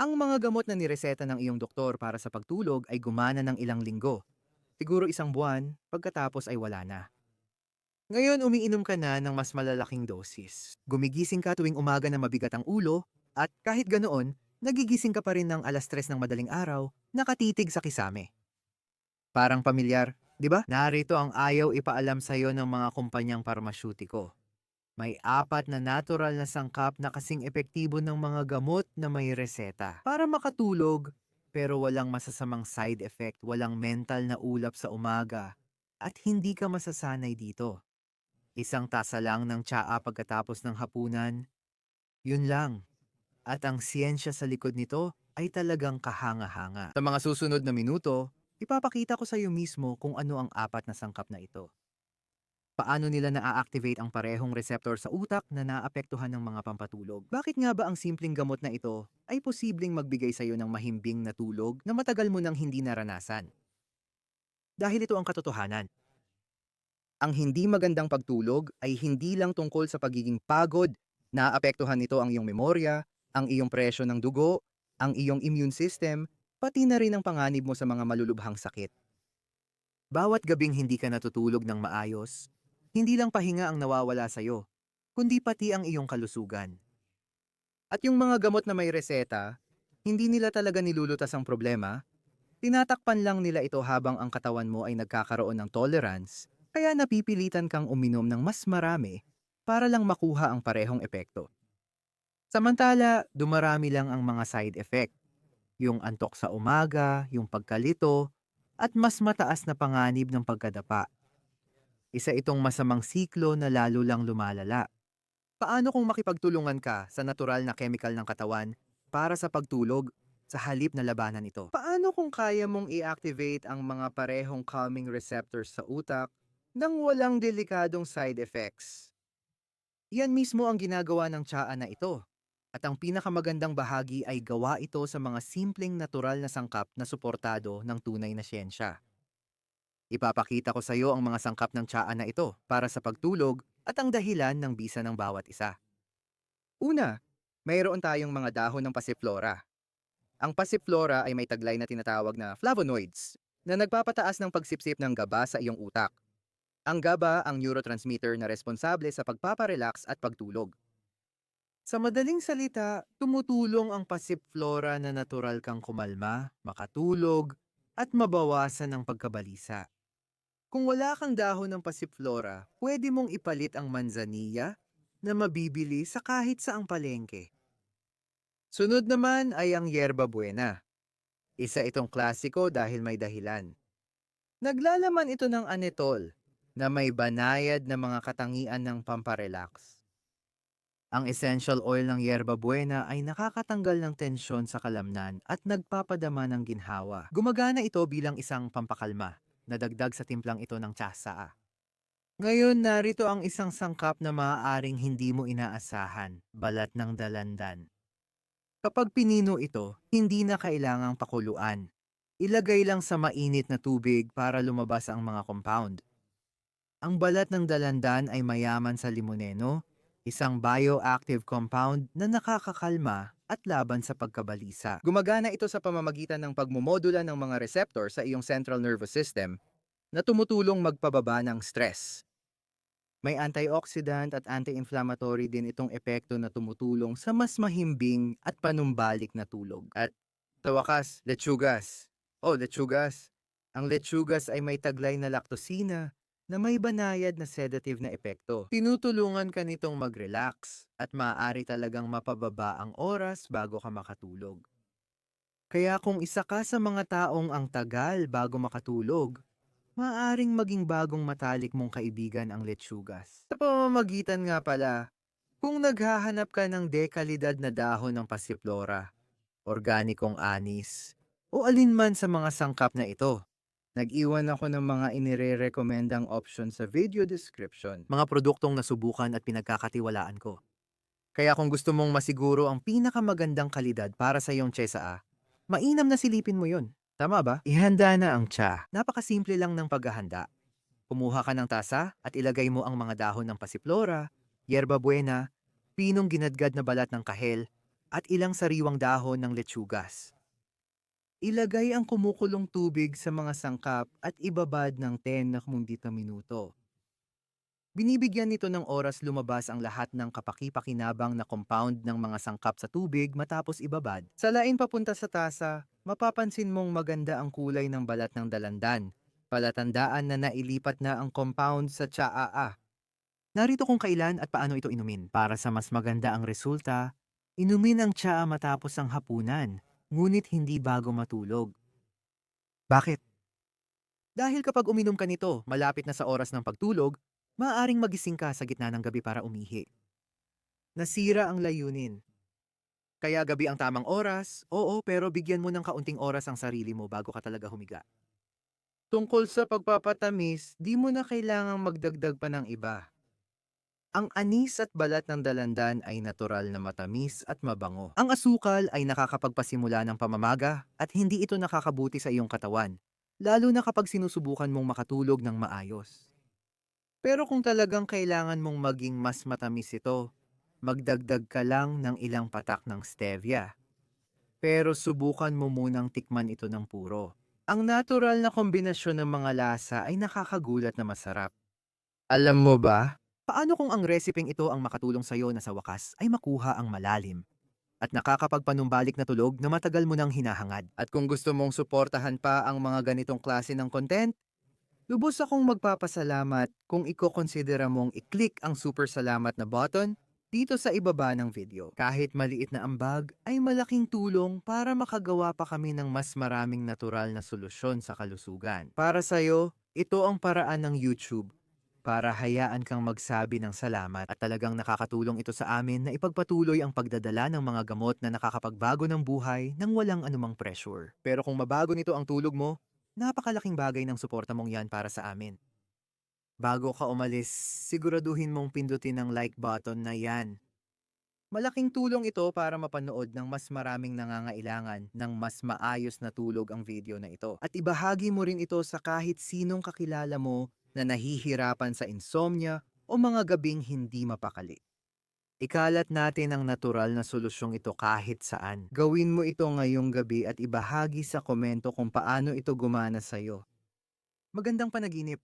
Ang mga gamot na nireseta ng iyong doktor para sa pagtulog ay gumana ng ilang linggo. Siguro isang buwan, pagkatapos ay wala na. Ngayon umiinom ka na ng mas malalaking dosis. Gumigising ka tuwing umaga na mabigat ang ulo, at kahit ganoon, nagigising ka pa rin ng 3:00 ng madaling araw, nakatitig sa kisame. Parang pamilyar, di ba? Narito ang ayaw ipaalam sa'yo ng mga kumpanyang parmasyutiko. May 4 na natural na sangkap na kasing epektibo ng mga gamot na may reseta. Para makatulog, pero walang masasamang side effect, walang mental na ulap sa umaga, at hindi ka masasanay dito. Isang tasa lang ng tsaa pagkatapos ng hapunan, yun lang. At ang siyensya sa likod nito ay talagang kahanga-hanga. Sa mga susunod na minuto, ipapakita ko sa iyo mismo kung ano ang 4 na sangkap na ito. Paano nila na-activate ang parehong receptor sa utak na naapektuhan ng mga pampatulog? Bakit nga ba ang simpleng gamot na ito ay posibleng magbigay sa iyo ng mahimbing na tulog na matagal mo nang hindi naranasan? Dahil ito ang katotohanan. Ang hindi magandang pagtulog ay hindi lang tungkol sa pagiging pagod. Naapektuhan nito ang iyong memorya, ang iyong presyo ng dugo, ang iyong immune system, pati na rin ang panganib mo sa mga malulubhang sakit. Bawat gabing hindi ka natutulog ng maayos, hindi lang pahinga ang nawawala sa'yo, kundi pati ang iyong kalusugan. At yung mga gamot na may reseta, hindi nila talaga nilulutas ang problema, tinatakpan lang nila ito habang ang katawan mo ay nagkakaroon ng tolerance, kaya napipilitan kang uminom ng mas marami para lang makuha ang parehong epekto. Samantala, dumarami lang ang mga side effect, yung antok sa umaga, yung pagkalito, at mas mataas na panganib ng pagkadapa. Isa itong masamang siklo na lalo lang lumalala. Paano kung makipagtulungan ka sa natural na chemical ng katawan para sa pagtulog sa halip na labanan ito? Paano kung kaya mong i-activate ang mga parehong calming receptors sa utak nang walang delikadong side effects? Yan mismo ang ginagawa ng tsaa na ito. At ang pinakamagandang bahagi ay gawa ito sa mga simpleng natural na sangkap na suportado ng tunay na siyensya. Ipapakita ko sa iyo ang mga sangkap ng tsaa na ito para sa pagtulog at ang dahilan ng bisa ng bawat isa. Una, mayroon tayong mga dahon ng passiflora. Ang passiflora ay may taglay na tinatawag na flavonoids na nagpapataas ng pagsipsip ng GABA sa iyong utak. Ang GABA ang neurotransmitter na responsable sa pagpaparelax at pagtulog. Sa madaling salita, tumutulong ang passiflora na natural kang kumalma, makatulog, at mabawasan ang pagkabalisa. Kung wala kang dahon ng passiflora, pwede mong ipalit ang manzanilla na mabibili sa kahit saang palengke. Sunod naman ay ang yerba buena. Isa itong klasiko dahil may dahilan. Naglalaman ito ng anetol na may banayad na mga katangian ng pamparelax. Ang essential oil ng yerba buena ay nakakatanggal ng tensyon sa kalamnan at nagpapadama ng ginhawa. Gumagana ito bilang isang pampakalma, nadagdag sa timplang ito ng tsaa. Ngayon, narito ang isang sangkap na maaaring hindi mo inaasahan, balat ng dalandan. Kapag pinino ito, hindi na kailangang pakuluan. Ilagay lang sa mainit na tubig para lumabas ang mga compound. Ang balat ng dalandan ay mayaman sa limoneno, isang bioactive compound na nakakakalma at laban sa pagkabalisa. Gumagana ito sa pamamagitan ng pagmumodula ng mga receptor sa iyong central nervous system na tumutulong magpababa ng stress. May antioxidant at anti-inflammatory din itong epekto na tumutulong sa mas mahimbing at panumbalik na tulog. At sa wakas, lechugas. Oh, lechugas. Ang lechugas ay may taglay na lactosina na may banayad na sedative na epekto. Tinutulungan ka nitong mag-relax at maaari talagang mapababa ang oras bago ka makatulog. Kaya kung isa ka sa mga taong ang tagal bago makatulog, maaring maging bagong matalik mong kaibigan ang letsugas. Sa pamamagitan nga pala, kung naghahanap ka ng dekalidad na dahon ng pasiflora, organikong anis, o alinman sa mga sangkap na ito, nag-iwan ako ng mga inire-recommendang option sa video description. Mga produktong nasubukan at pinagkakatiwalaan ko. Kaya kung gusto mong masiguro ang pinakamagandang kalidad para sa iyong tsaa, mainam na silipin mo yon. Tama ba? Ihanda na ang tsa. Napakasimple lang ng paghahanda. Kumuha ka ng tasa at ilagay mo ang mga dahon ng pasiflora, yerba buena, pinong ginadgad na balat ng kahel, at ilang sariwang dahon ng letsugas. Ilagay ang kumukulong tubig sa mga sangkap at ibabad ng 10 na minuto. Binibigyan nito ng oras lumabas ang lahat ng kapaki-pakinabang na compound ng mga sangkap sa tubig matapos ibabad. Sa lain papunta sa tasa, mapapansin mong maganda ang kulay ng balat ng dalandan. Palatandaan na nailipat na ang compound sa tsaa. Narito kung kailan at paano ito inumin. Para sa mas maganda ang resulta, inumin ang tsaa matapos ang hapunan, ngunit hindi bago matulog. Bakit? Dahil kapag uminom ka nito malapit na sa oras ng pagtulog, maaaring magising ka sa gitna ng gabi para umihi. Nasira ang layunin. Kaya gabi ang tamang oras, oo, pero bigyan mo ng kaunting oras ang sarili mo bago ka talaga humiga. Tungkol sa pagpapatamis, di mo na kailangang magdagdag pa ng iba. Ang anis at balat ng dalandan ay natural na matamis at mabango. Ang asukal ay nakakapagpasimula ng pamamaga at hindi ito nakakabuti sa iyong katawan, lalo na kapag sinusubukan mong makatulog ng maayos. Pero kung talagang kailangan mong maging mas matamis ito, magdagdag ka lang ng ilang patak ng stevia. Pero subukan mo munang tikman ito ng puro. Ang natural na kombinasyon ng mga lasa ay nakakagulat na masarap. Alam mo ba? Paano kung ang resepeng ito ang makatulong sa'yo na sa wakas ay makuha ang malalim at nakakapagpanumbalik na tulog na matagal mo nang hinahangad? At kung gusto mong suportahan pa ang mga ganitong klase ng content, lubos akong magpapasalamat kung iko-konsidera mong i-click ang super salamat na button dito sa ibaba ng video. Kahit maliit na ambag ay malaking tulong para makagawa pa kami ng mas maraming natural na solusyon sa kalusugan. Para sa'yo, ito ang paraan ng YouTube para hayaan kang magsabi ng salamat at talagang nakakatulong ito sa amin na ipagpatuloy ang pagdadala ng mga gamot na nakakapagbago ng buhay nang walang anumang pressure. Pero kung mabago nito ang tulog mo, napakalaking bagay ng suporta mong yan para sa amin. Bago ka umalis, siguraduhin mong pindutin ang like button na yan. Malaking tulong ito para mapanood ng mas maraming nangangailangan ng mas maayos na tulog ang video na ito. At ibahagi mo rin ito sa kahit sinong kakilala mo na nahihirapan sa insomnia o mga gabing hindi mapakali. Ikalat natin ang natural na solusyong ito kahit saan. Gawin mo ito ngayong gabi at ibahagi sa komento kung paano ito gumana sa'yo. Magandang panaginip!